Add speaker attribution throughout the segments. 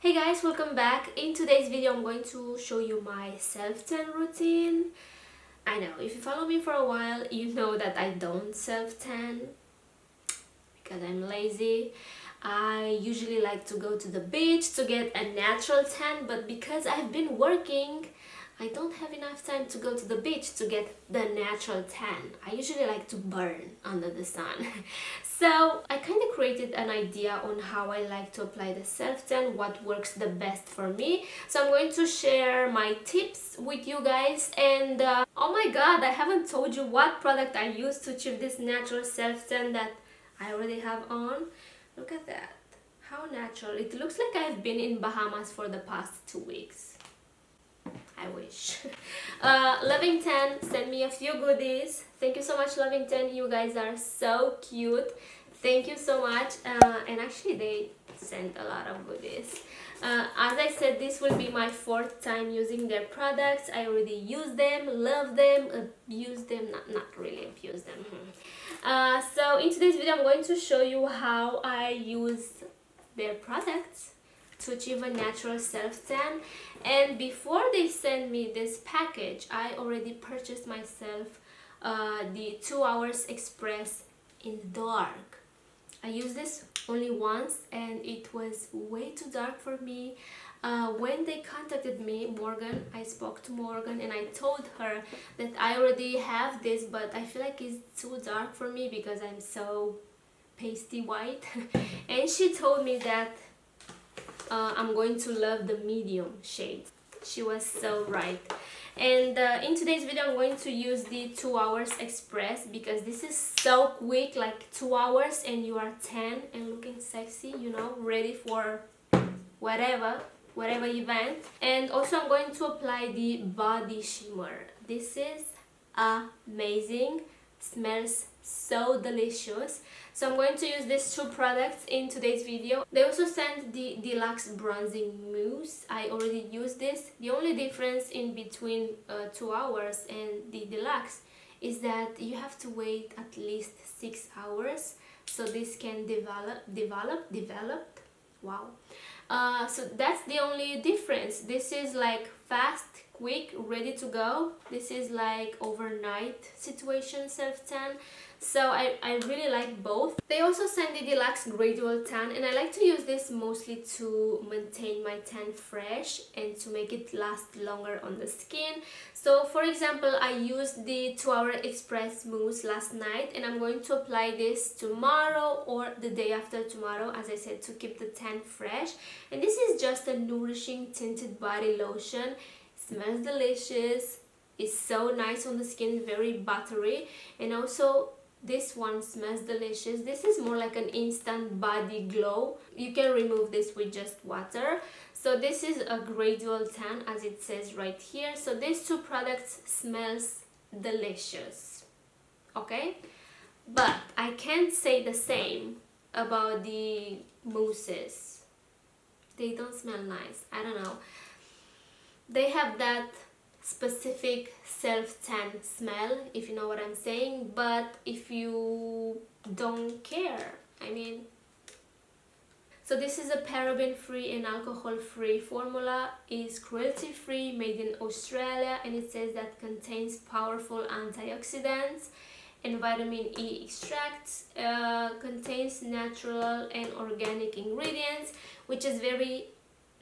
Speaker 1: Hey guys, welcome back. In today's video I'm going to show you my self-tan routine. I know, if you follow me for a while, you know that I don't self-tan because I'm lazy. I usually like to go to the beach to get a natural tan, but because I've been working, I don't have enough time to go to the beach to get the natural tan. I usually like to burn under the sun. So I kind of created an idea on how I like to apply the self-tan, what works the best for me. So I'm going to share my tips with you guys. And oh my god, I haven't told you what product I use to achieve this natural self-tan that I already have on. Look at that. How natural. It looks like I've been in Bahamas for the past 2 weeks. I wish. Loving Tan sent me a few goodies. Thank you so much, Loving Tan. You guys are so cute. Thank you so much. And actually they sent a lot of goodies. As I said, this will be my 4th time using their products. I already use them, love them, abuse them, not really abuse them. So in today's video I'm going to show you how I use their products to achieve a natural self-tan. And before they send me this package, I already purchased myself the 2 Hours Express in dark. I used this only once and it was way too dark for me. When they contacted me, Morgan, I spoke to Morgan and I told her that I already have this, but I feel like it's too dark for me because I'm so pasty white. And she told me that I'm going to love the medium shade. She was so right. And in today's video I'm going to use the 2 Hours Express because this is so quick, like 2 hours and you are tan and looking sexy, you know, ready for whatever event. And also I'm going to apply the body shimmer. This is amazing, smells so delicious. So I'm going to use these 2 products in today's video. They also sent the Deluxe Bronzing Mousse. I already used this. The only difference in between 2 hours and the Deluxe is that you have to wait at least 6 hours so this can develop. Wow. So that's the only difference. This is like fast, quick, ready to go. This is like overnight situation self-tan. So I really like both. They also send the Deluxe Gradual Tan and I like to use this mostly to maintain my tan fresh and to make it last longer on the skin. So for example, I used the 2 Hour Express Mousse last night and I'm going to apply this tomorrow or the day after tomorrow, as I said, to keep the tan fresh. And this is just a nourishing tinted body lotion. It smells delicious. It's so nice on the skin, very buttery, and also this one smells delicious. This is more like an instant body glow. You can remove this with just water. So this is a gradual tan, as it says right here. So these 2 products smells delicious, okay? But I can't say the same about the mousses. They don't smell nice. I don't know. They have that specific self-tan smell, if you know what I'm saying, but if you don't care, I mean. So this is a paraben-free and alcohol-free formula, is cruelty-free, made in Australia, and it says that contains powerful antioxidants and vitamin E extracts, contains natural and organic ingredients, which is very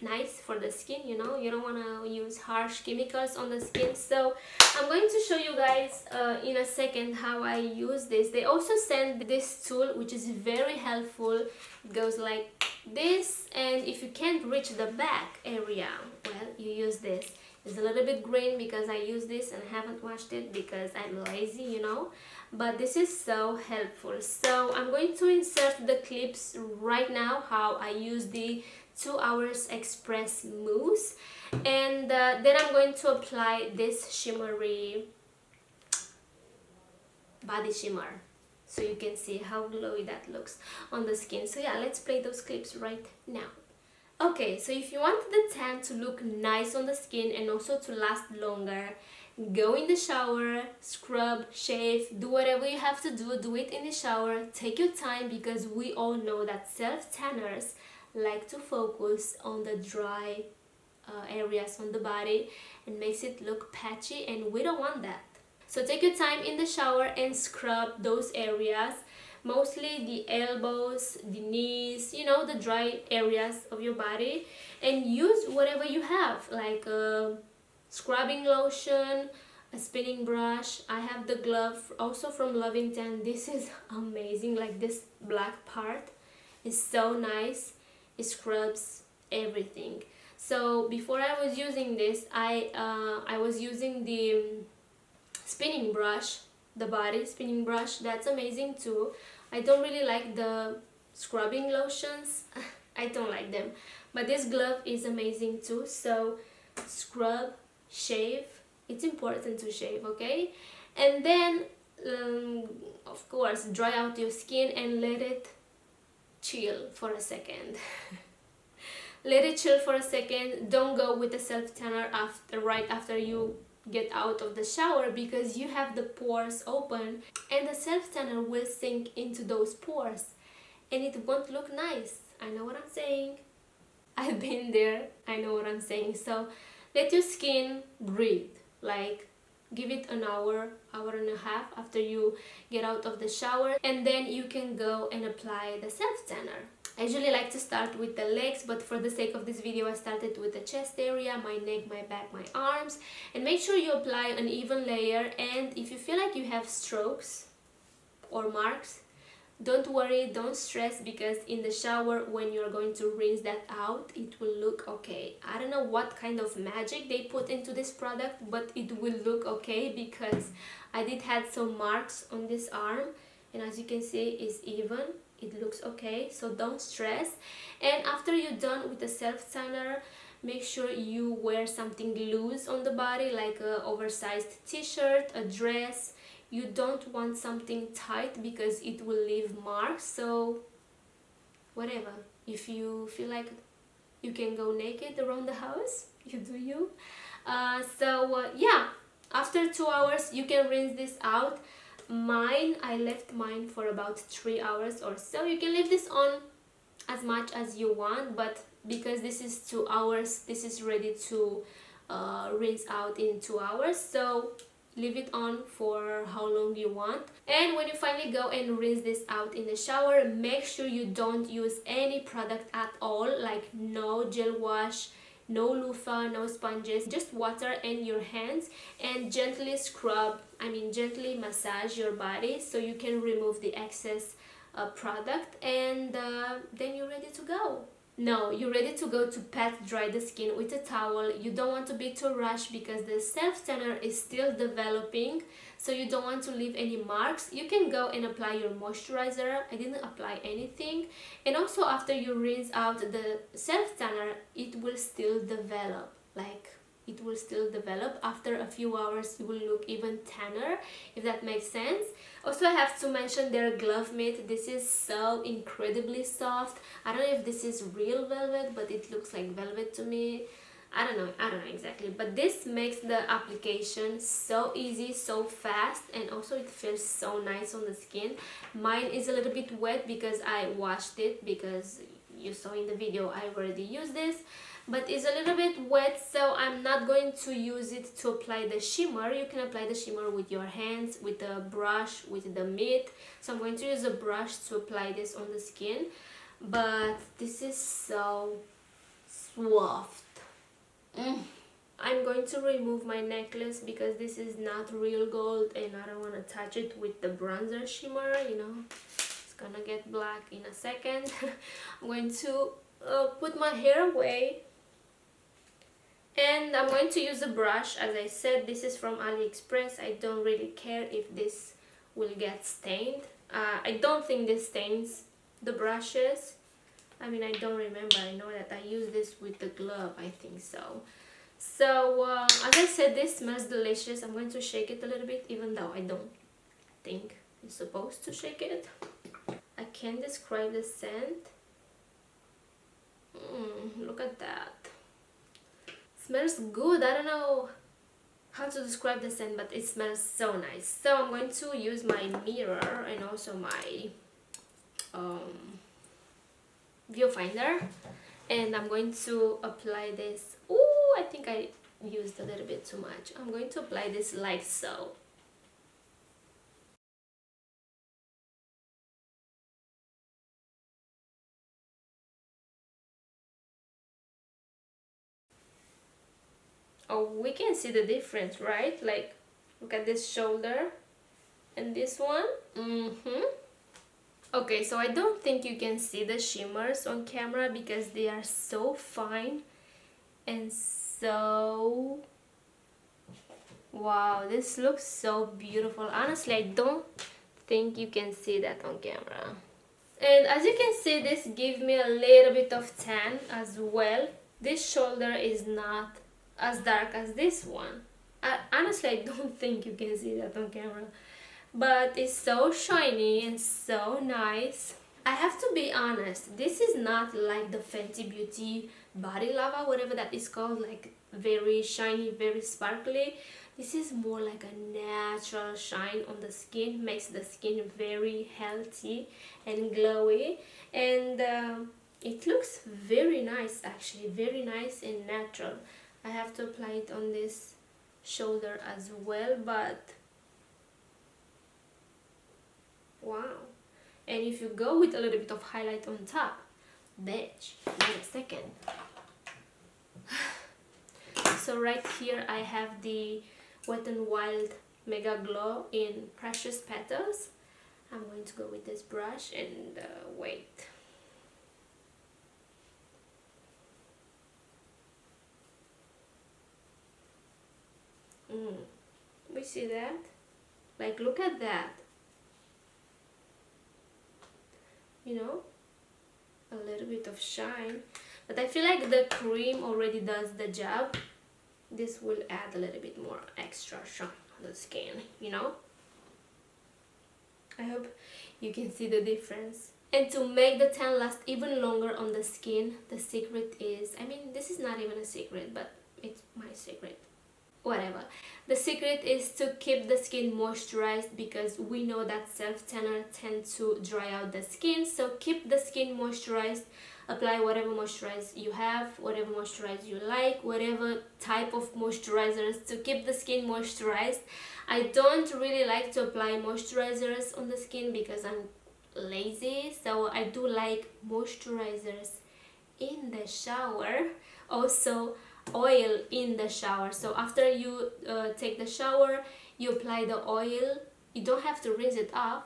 Speaker 1: nice for the skin, you know. You don't want to use harsh chemicals on the skin. So I'm going to show you guys in a second how I use this. They also sent this tool which is very helpful. It goes like this, and if you can't reach the back area, well, you use this. It's a little bit green because I use this and haven't washed it because I'm lazy, you know, but this is so helpful. So I'm going to insert the clips right now how I use the 2 Hours Express Mousse, and then I'm going to apply this shimmery body shimmer so you can see how glowy that looks on the skin. So yeah, let's play those clips right now. Okay, so if you want the tan to look nice on the skin and also to last longer, go in the shower, scrub, shave, do whatever you have to do it in the shower. Take your time because we all know that self-tanners like to focus on the dry areas on the body and makes it look patchy, and we don't want that. So take your time in the shower and scrub those areas, mostly the elbows, the knees, you know, the dry areas of your body, and use whatever you have, like a scrubbing lotion, a spinning brush. I have the glove also from Lovington. This is amazing, like this black part is so nice. It scrubs everything. So before I was using this, I was using the spinning brush, the body spinning brush. That's amazing too. I don't really like the scrubbing lotions. I don't like them, but this glove is amazing too. So scrub, shave. It's important to shave, okay? And then of course dry out your skin and let it chill for a second. Let it chill for a second. Don't go with the self tanner right after you get out of the shower, because you have the pores open and the self tanner will sink into those pores and it won't look nice. I know what I'm saying. I've been there. I know what I'm saying. So let your skin breathe, like give it an hour and a half after you get out of the shower, and then you can go and apply the self tanner. I usually like to start with the legs, but for the sake of this video I started with the chest area, my neck, my back, my arms. And make sure you apply an even layer, and if you feel like you have strokes or marks, don't worry, don't stress, because in the shower when you're going to rinse that out, it will look okay. I don't know what kind of magic they put into this product, but it will look okay, because I did have some marks on this arm, and as you can see it's even. It looks okay, so don't stress. And after you're done with the self tanner, make sure you wear something loose on the body, like a oversized t-shirt, a dress. You don't want something tight because it will leave marks. So whatever, if you feel like you can go naked around the house, you do you. Yeah, after 2 hours you can rinse this out. I left mine for about 3 hours or so. You can leave this on as much as you want, but because this is 2 hours, this is ready to rinse out in 2 hours, so leave it on for how long you want. And when you finally go and rinse this out in the shower, make sure you don't use any product at all, like no gel wash, no loofah, no sponges, just water and your hands, and gently gently massage your body so you can remove the excess product, and then you're ready to go. No, you're ready to go to pat dry the skin with a towel. You don't want to be too rushed because the self tanner is still developing, so you don't want to leave any marks. You can go and apply your moisturizer. I didn't apply anything. And also after you rinse out the self tanner, it will still develop, after a few hours. You will look even tanner, if that makes sense. Also, I have to mention their glove mitt. This is so incredibly soft. I don't know if this is real velvet, but it looks like velvet to me. I don't know exactly, but this makes the application so easy, so fast, and also it feels so nice on the skin. Mine is a little bit wet because I washed it, because you saw in the video I already used this, but it's a little bit wet, so I'm not going to use it to apply the shimmer. You can apply the shimmer with your hands, with a brush, with the mitt. So I'm going to use a brush to apply this on the skin, but this is so soft. I'm going to remove my necklace because this is not real gold and I don't want to touch it with the bronzer shimmer, you know. It's gonna get black in a second. I'm going to put my hair away, and I'm going to use a brush. As I said, this is from AliExpress. I don't really care if this will get stained. I don't think this stains the brushes. I mean, I don't remember. I know that I used this with the glove. I think so. So, as I said, this smells delicious. I'm going to shake it a little bit, even though I don't think you're supposed to shake it. I can't describe the scent. Look at that. Smells good. I don't know how to describe the scent, but it smells so nice. So I'm going to use my mirror and also my viewfinder, and I'm going to apply this. Ooh, I think I used a little bit too much. I'm going to apply this like so. Oh, we can see the difference, right? Like, look at this shoulder and this one. Okay, so I don't think you can see the shimmers on camera because they are so fine and so... Wow, this looks so beautiful. Honestly, I don't think you can see that on camera. And as you can see, this gives me a little bit of tan as well. This shoulder is not as dark as this one. Honestly, I don't think you can see that on camera. But it's so shiny and so nice. I have to be honest, this is not like the Fenty Beauty Body Lava, whatever that is called, like very shiny, very sparkly. This is more like a natural shine on the skin, makes the skin very healthy and glowy, and it looks very nice, actually very nice and natural. I have to apply it on this shoulder as well, but wow. And if you go with a little bit of highlight on top, bitch, wait a second. So right here I have the Wet n Wild Mega Glow in Precious Petals. I'm going to go with this brush and wait. We see that? Like, look at that. You know, a little bit of shine, but I feel like the cream already does the job. This will add a little bit more extra shine on the skin, you know. I hope you can see the difference. And to make the tan last even longer on the skin, the secret is, I mean, this is not even a secret, but it's my secret. Whatever. The secret is to keep the skin moisturized, because we know that self-tanner tend to dry out the skin. So keep the skin moisturized. Apply whatever moisturizer you have, whatever moisturizer you like, whatever type of moisturizers to keep the skin moisturized. I don't really like to apply moisturizers on the skin because I'm lazy, so I do like moisturizers in the shower. Also oil in the shower. So after you take the shower, you apply the oil. You don't have to rinse it off,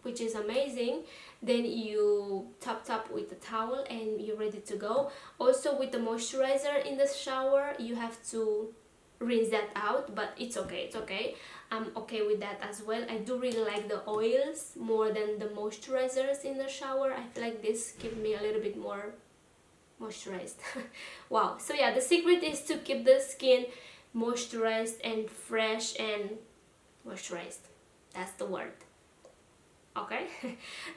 Speaker 1: which is amazing. Then you top with the towel and you're ready to go. Also with the moisturizer in the shower, you have to rinse that out, but it's okay. I'm okay with that as well. I do really like the oils more than the moisturizers in the shower. I feel like this gives me a little bit more moisturized. Wow. So yeah, the secret is to keep the skin moisturized and fresh and moisturized. That's the word. Okay.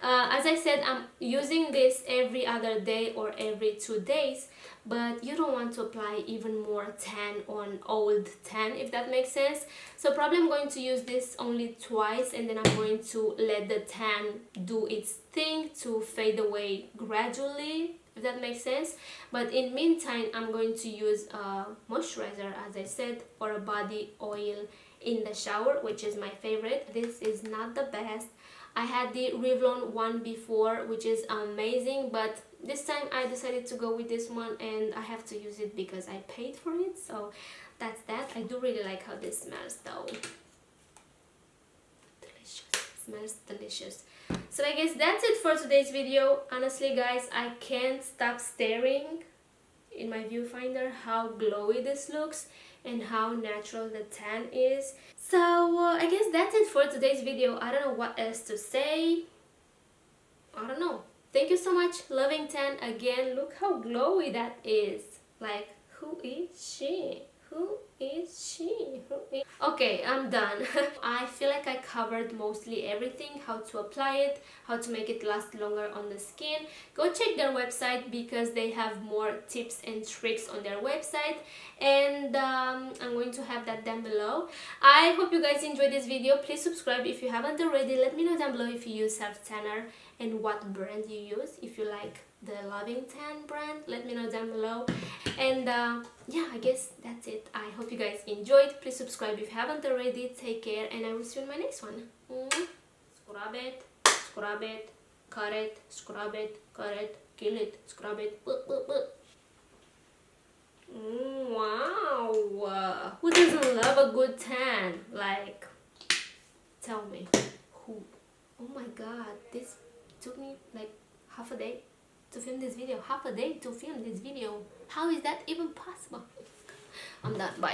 Speaker 1: As I said, I'm using this every other day or every 2 days, but you don't want to apply even more tan on old tan, if that makes sense. So probably I'm going to use this only twice, and then I'm going to let the tan do its thing to fade away gradually, if that makes sense. But in meantime, I'm going to use a moisturizer, as I said, or a body oil in the shower, which is my favorite. This is not the best. I had the Revlon one before, which is amazing, but this time I decided to go with this one, and I have to use it because I paid for it. So that's that. I do really like how this smells though. Delicious. It smells delicious. So I guess that's it for today's video. Honestly guys, I can't stop staring in my viewfinder how glowy this looks and how natural the tan is. So I guess that's it for today's video. I don't know what else to say. I don't know. Thank you so much, Loving Tan. Again, look how glowy that is. Like, who is she? Who is she? Okay, I'm done. I feel like I covered mostly everything, how to apply it, how to make it last longer on the skin. Go check their website because they have more tips and tricks on their website, and I'm going to have that down below. I hope you guys enjoyed this video. Please subscribe if you haven't already. Let me know down below if you use self-tanner and what brand you use, if you like the Loving Tan brand? Let me know down below. And yeah, I guess that's it. I hope you guys enjoyed. Please subscribe if you haven't already. Take care, and I will see you in my next one. Scrub it, cut it, scrub it, cut it, kill it, scrub it. Wow, who doesn't love a good tan? Like, tell me who? Oh my god, this took me like half a day to film this video. How is that even possible? I'm done. Bye.